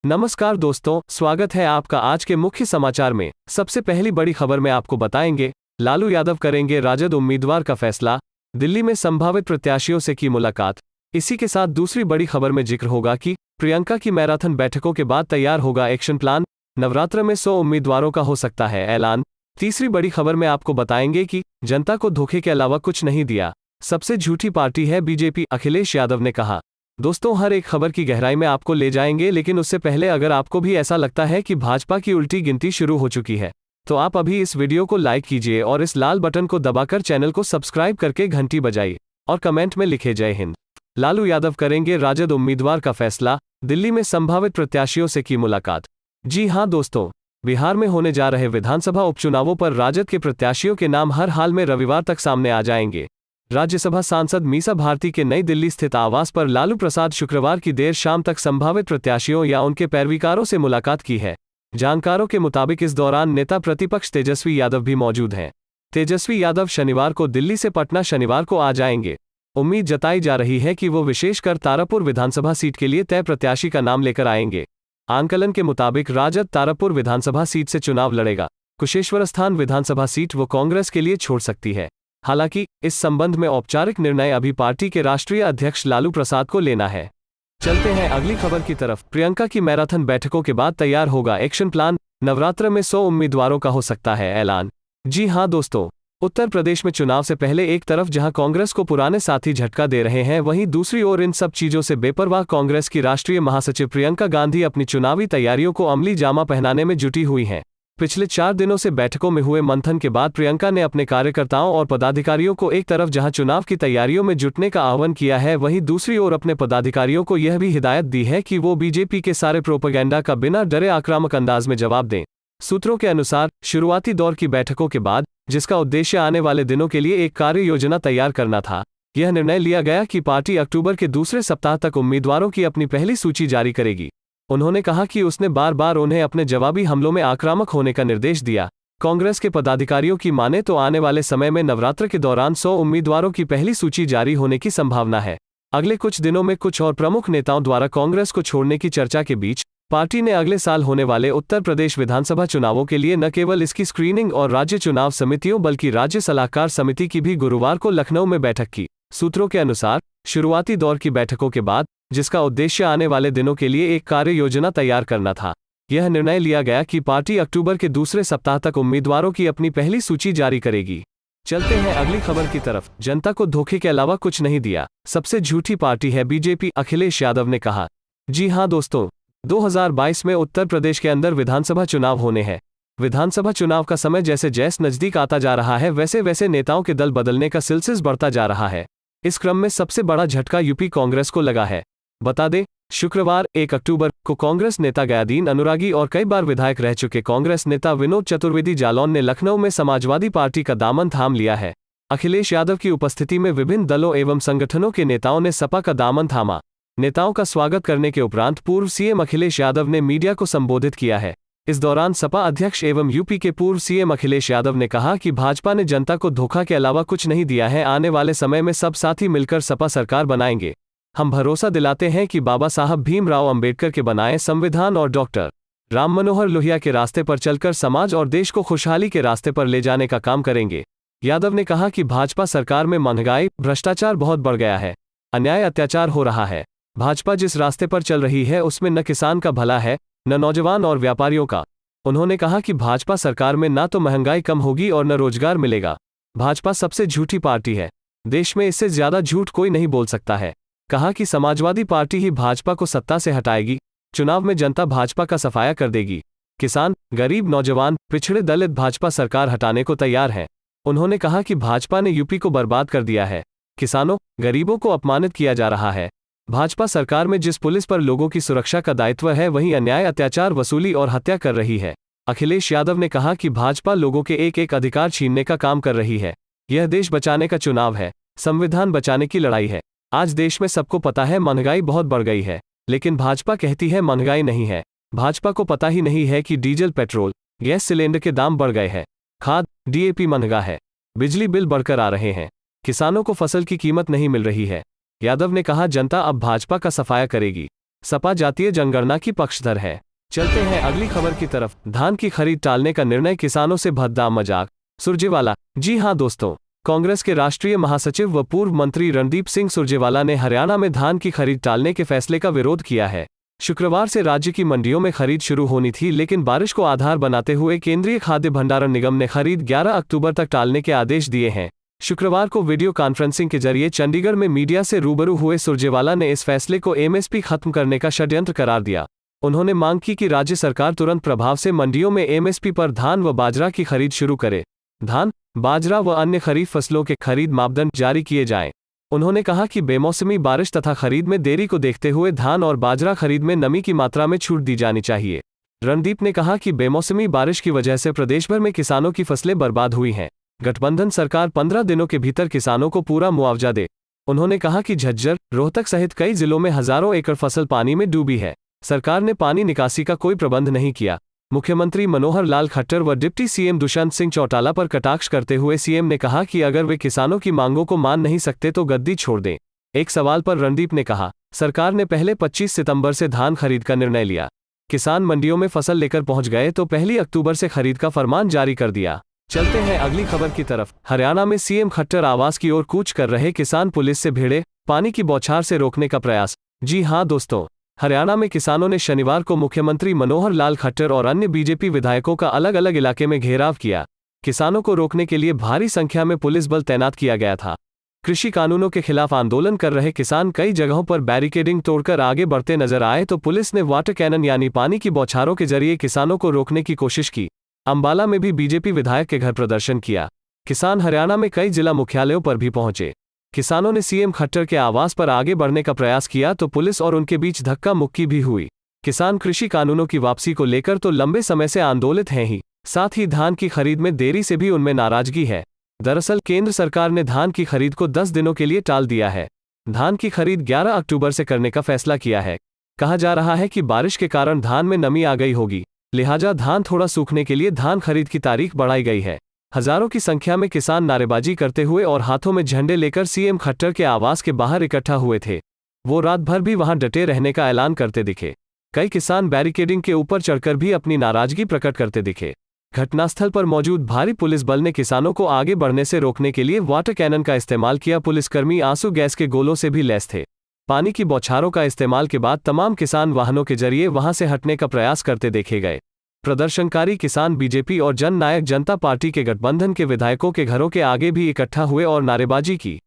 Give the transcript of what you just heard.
नमस्कार दोस्तों, स्वागत है आपका आज के मुख्य समाचार में। सबसे पहली बड़ी खबर में आपको बताएंगे, लालू यादव करेंगे राजद उम्मीदवार का फैसला, दिल्ली में संभावित प्रत्याशियों से की मुलाकात। इसी के साथ दूसरी बड़ी खबर में जिक्र होगा कि प्रियंका की मैराथन बैठकों के बाद तैयार होगा एक्शन प्लान, नवरात्र में 100 उम्मीदवारों का हो सकता है ऐलान। तीसरी बड़ी खबर में आपको बताएंगे कि जनता को धोखे के अलावा कुछ नहीं दिया, सबसे झूठी पार्टी है बीजेपी, अखिलेश यादव ने कहा। दोस्तों, हर एक खबर की गहराई में आपको ले जाएंगे, लेकिन उससे पहले अगर आपको भी ऐसा लगता है कि भाजपा की उल्टी गिनती शुरू हो चुकी है, तो आप अभी इस वीडियो को लाइक कीजिए और इस लाल बटन को दबाकर चैनल को सब्सक्राइब करके घंटी बजाइए और कमेंट में लिखे जय हिंद। लालू यादव करेंगे राजद उम्मीदवार का फैसला, दिल्ली में संभावित प्रत्याशियों से की मुलाकात। जी हां दोस्तों, बिहार में होने जा रहे विधानसभा उपचुनावों पर राजद के प्रत्याशियों के नाम हर हाल में रविवार तक सामने आ जाएंगे। राज्यसभा सांसद मीसा भारती के नई दिल्ली स्थित आवास पर लालू प्रसाद शुक्रवार की देर शाम तक संभावित प्रत्याशियों या उनके पैरवीकारों से मुलाकात की है। जानकारों के मुताबिक इस दौरान नेता प्रतिपक्ष तेजस्वी यादव भी मौजूद हैं। तेजस्वी यादव शनिवार को दिल्ली से पटना शनिवार को आ जाएंगे। उम्मीद जताई जा रही है कि वो विशेषकर तारापुर विधानसभा सीट के लिए तय प्रत्याशी का नाम लेकर आएंगे। आंकलन के मुताबिक राजद तारापुर विधानसभा सीट से चुनाव लड़ेगा। कुशेश्वरस्थान विधानसभा सीट वो कांग्रेस के लिए छोड़ सकती है। हालांकि इस संबंध में औपचारिक निर्णय अभी पार्टी के राष्ट्रीय अध्यक्ष लालू प्रसाद को लेना है। चलते हैं अगली खबर की तरफ। प्रियंका की मैराथन बैठकों के बाद तैयार होगा एक्शन प्लान, नवरात्र में 100 उम्मीदवारों का हो सकता है ऐलान। जी हां दोस्तों, उत्तर प्रदेश में चुनाव से पहले एक तरफ जहां कांग्रेस को पुराने साथी झटका दे रहे हैं, वहीं दूसरी ओर इन सब चीजों से बेपरवाह कांग्रेस की राष्ट्रीय महासचिव प्रियंका गांधी अपनी चुनावी तैयारियों को अमली जामा पहनाने में जुटी हुई हैं। पिछले 4 दिनों से बैठकों में हुए मंथन के बाद प्रियंका ने अपने कार्यकर्ताओं और पदाधिकारियों को एक तरफ जहां चुनाव की तैयारियों में जुटने का आह्वान किया है, वहीं दूसरी ओर अपने पदाधिकारियों को यह भी हिदायत दी है कि वो बीजेपी के सारे प्रोपेगेंडा का बिना डरे आक्रामक अंदाज में जवाब दें। सूत्रों के अनुसार शुरुआती दौर की बैठकों के बाद, जिसका उद्देश्य आने वाले दिनों के लिए एक कार्य योजना तैयार करना था, यह निर्णय लिया गया कि पार्टी अक्टूबर के दूसरे सप्ताह तक उम्मीदवारों की अपनी पहली सूची जारी करेगी। उन्होंने कहा कि उसने बार बार उन्हें अपने जवाबी हमलों में आक्रामक होने का निर्देश दिया। कांग्रेस के पदाधिकारियों की माने तो आने वाले समय में नवरात्र के दौरान 100 उम्मीदवारों की पहली सूची जारी होने की संभावना है। अगले कुछ दिनों में कुछ और प्रमुख नेताओं द्वारा कांग्रेस को छोड़ने की चर्चा के बीच पार्टी ने अगले साल होने वाले उत्तर प्रदेश विधानसभा चुनावों के लिए न केवल इसकी स्क्रीनिंग और राज्य चुनाव समितियों बल्कि राज्य सलाहकार समिति की भी गुरुवार को लखनऊ में बैठक की। सूत्रों के अनुसार शुरुआती दौर की बैठकों के बाद, जिसका उद्देश्य आने वाले दिनों के लिए एक कार्य योजना तैयार करना था, यह निर्णय लिया गया कि पार्टी अक्टूबर के दूसरे सप्ताह तक उम्मीदवारों की अपनी पहली सूची जारी करेगी। चलते हैं अगली खबर की तरफ। जनता को धोखे के अलावा कुछ नहीं दिया, सबसे झूठी पार्टी है बीजेपी, अखिलेश यादव ने कहा। जी हां दोस्तों, 2022 में उत्तर प्रदेश के अंदर विधानसभा चुनाव होने हैं। विधानसभा चुनाव का समय जैसे जैसे नजदीक आता जा रहा है, वैसे वैसे नेताओं के दल बदलने का सिलसिला बढ़ता जा रहा है। इस क्रम में सबसे बड़ा झटका यूपी कांग्रेस को लगा है। बता दें, शुक्रवार 1 अक्टूबर को कांग्रेस नेता गयादीन अनुरागी और कई बार विधायक रह चुके कांग्रेस नेता विनोद चतुर्वेदी जालौन ने लखनऊ में समाजवादी पार्टी का दामन थाम लिया है। अखिलेश यादव की उपस्थिति में विभिन्न दलों एवं संगठनों के नेताओं ने सपा का दामन थामा। नेताओं का स्वागत करने के उपरांत पूर्व सीएम अखिलेश यादव ने मीडिया को संबोधित किया है। इस दौरान सपा अध्यक्ष एवं यूपी के पूर्व सीएम अखिलेश यादव ने कहा कि भाजपा ने जनता को धोखा के अलावा कुछ नहीं दिया है। आने वाले समय में सब साथी मिलकर सपा सरकार बनाएंगे। हम भरोसा दिलाते हैं कि बाबा साहब भीमराव अंबेडकर के बनाए संविधान और डॉक्टर राम मनोहर लोहिया के रास्ते पर चलकर समाज और देश को खुशहाली के रास्ते पर ले जाने का काम करेंगे। यादव ने कहा कि भाजपा सरकार में महंगाई, भ्रष्टाचार बहुत बढ़ गया है, अन्याय अत्याचार हो रहा है। भाजपा जिस रास्ते पर चल रही है उसमें न किसान का भला है, न नौजवान और व्यापारियों का। उन्होंने कहा कि भाजपा सरकार में ना तो महंगाई कम होगी और न रोजगार मिलेगा। भाजपा सबसे झूठी पार्टी है, देश में इससे ज्यादा झूठ कोई नहीं बोल सकता है। कहा कि समाजवादी पार्टी ही भाजपा को सत्ता से हटाएगी। चुनाव में जनता भाजपा का सफाया कर देगी। किसान, गरीब, नौजवान, पिछड़े, दलित भाजपा सरकार हटाने को तैयार है। उन्होंने कहा कि भाजपा ने यूपी को बर्बाद कर दिया है। किसानों, गरीबों को अपमानित किया जा रहा है। भाजपा सरकार में जिस पुलिस पर लोगों की सुरक्षा का दायित्व है, वही अन्याय, अत्याचार, वसूली और हत्या कर रही है। अखिलेश यादव ने कहा कि भाजपा लोगों के एक एक अधिकार छीनने का काम कर रही है। यह देश बचाने का चुनाव है, संविधान बचाने की लड़ाई है। आज देश में सबको पता है महंगाई बहुत बढ़ गई है, लेकिन भाजपा कहती है महंगाई नहीं है। भाजपा को पता ही नहीं है कि डीजल, पेट्रोल, गैस सिलेंडर के दाम बढ़ गए हैं, खाद, डीएपी महंगा है, बिजली बिल बढ़कर आ रहे हैं, किसानों को फसल की कीमत नहीं मिल रही है। यादव ने कहा जनता अब भाजपा का सफाया करेगी। सपा जातीय जनगणना की पक्षधर है। चलते हैं अगली खबर की तरफ। धान की खरीद टालने का निर्णय किसानों से भद्दा मजाक, सुरजेवाला। जी हां दोस्तों, कांग्रेस के राष्ट्रीय महासचिव व पूर्व मंत्री रणदीप सिंह सुरजेवाला ने हरियाणा में धान की खरीद टालने के फैसले का विरोध किया है। शुक्रवार से राज्य की मंडियों में खरीद शुरू होनी थी, लेकिन बारिश को आधार बनाते हुए केंद्रीय खाद्य भंडारण निगम ने खरीद 11 अक्टूबर तक टालने के आदेश दिए हैं। शुक्रवार को वीडियो कॉन्फ्रेंसिंग के जरिए चंडीगढ़ में मीडिया से रूबरू हुए सुरजेवाला ने इस फैसले को एमएसपी खत्म करने का षड्यंत्र करार दिया। उन्होंने मांग की कि राज्य सरकार तुरंत प्रभाव से मंडियों में एमएसपी पर धान व बाजरा की खरीद शुरू करे। धान, बाजरा व अन्य खरीफ फसलों के खरीद मापदंड जारी किए जाएं। उन्होंने कहा कि बेमौसमी बारिश तथा खरीद में देरी को देखते हुए धान और बाजरा खरीद में नमी की मात्रा में छूट दी जानी चाहिए। रणदीप ने कहा कि बेमौसमी बारिश की वजह से प्रदेश भर में किसानों की फसलें बर्बाद हुई हैं। गठबंधन सरकार 15 दिनों के भीतर किसानों को पूरा मुआवजा दे। उन्होंने कहा कि झज्जर, रोहतक सहित कई जिलों में हजारों एकड़ फसल पानी में डूबी है। सरकार ने पानी निकासी का कोई प्रबंध नहीं किया। मुख्यमंत्री मनोहर लाल खट्टर व डिप्टी सीएम दुष्यंत सिंह चौटाला पर कटाक्ष करते हुए सीएम ने कहा कि अगर वे किसानों की मांगों को मान नहीं सकते तो गद्दी छोड़ दें। एक सवाल पर रणदीप ने कहा, सरकार ने पहले 25 सितंबर से धान खरीद का निर्णय लिया। किसान मंडियों में फसल लेकर पहुंच गए तो 1 अक्टूबर से खरीद का फरमान जारी कर दिया। चलते हैं अगली खबर की तरफ। हरियाणा में सीएम खट्टर आवास की ओर कूच कर रहे किसान पुलिस से भिड़े, पानी की बौछार से रोकने का प्रयास। जी हां दोस्तों, हरियाणा में किसानों ने शनिवार को मुख्यमंत्री मनोहर लाल खट्टर और अन्य बीजेपी विधायकों का अलग अलग इलाके में घेराव किया। किसानों को रोकने के लिए भारी संख्या में पुलिस बल तैनात किया गया था। कृषि कानूनों के खिलाफ आंदोलन कर रहे किसान कई जगहों पर बैरिकेडिंग तोड़कर आगे बढ़ते नजर आए तो पुलिस ने वाटर कैनन यानी पानी की बौछारों के जरिए किसानों को रोकने की कोशिश की। अंबाला में भी बीजेपी विधायक के घर प्रदर्शन किया। किसान हरियाणा में कई जिला मुख्यालयों पर भी पहुंचे। किसानों ने सीएम खट्टर के आवास पर आगे बढ़ने का प्रयास किया तो पुलिस और उनके बीच धक्का मुक्की भी हुई। किसान कृषि कानूनों की वापसी को लेकर तो लंबे समय से आंदोलित हैं ही, साथ ही धान की खरीद में देरी से भी उनमें नाराजगी है। दरअसल केंद्र सरकार ने धान की खरीद को 10 दिनों के लिए टाल दिया है। धान की खरीद 11 अक्टूबर से करने का फैसला किया है। कहा जा रहा है कि बारिश के कारण धान में नमी आ गई होगी, लिहाजा धान थोड़ा सूखने के लिए धान खरीद की तारीख बढ़ाई गई है। हजारों की संख्या में किसान नारेबाजी करते हुए और हाथों में झंडे लेकर सीएम खट्टर के आवास के बाहर इकट्ठा हुए थे। वो रात भर भी वहां डटे रहने का ऐलान करते दिखे। कई किसान बैरिकेडिंग के ऊपर चढ़कर भी अपनी नाराजगी प्रकट करते दिखे। घटनास्थल पर मौजूद भारी पुलिस बल ने किसानों को आगे बढ़ने से रोकने के लिए वाटर कैनन का इस्तेमाल किया। पुलिसकर्मी आंसू गैस के गोलों से भी लैस थे। पानी की बौछारों का इस्तेमाल के बाद तमाम किसान वाहनों के जरिए वहां से हटने का प्रयास करते देखे गए। प्रदर्शनकारी किसान बीजेपी और जन नायक जनता पार्टी के गठबंधन के विधायकों के घरों के आगे भी इकट्ठा हुए और नारेबाजी की।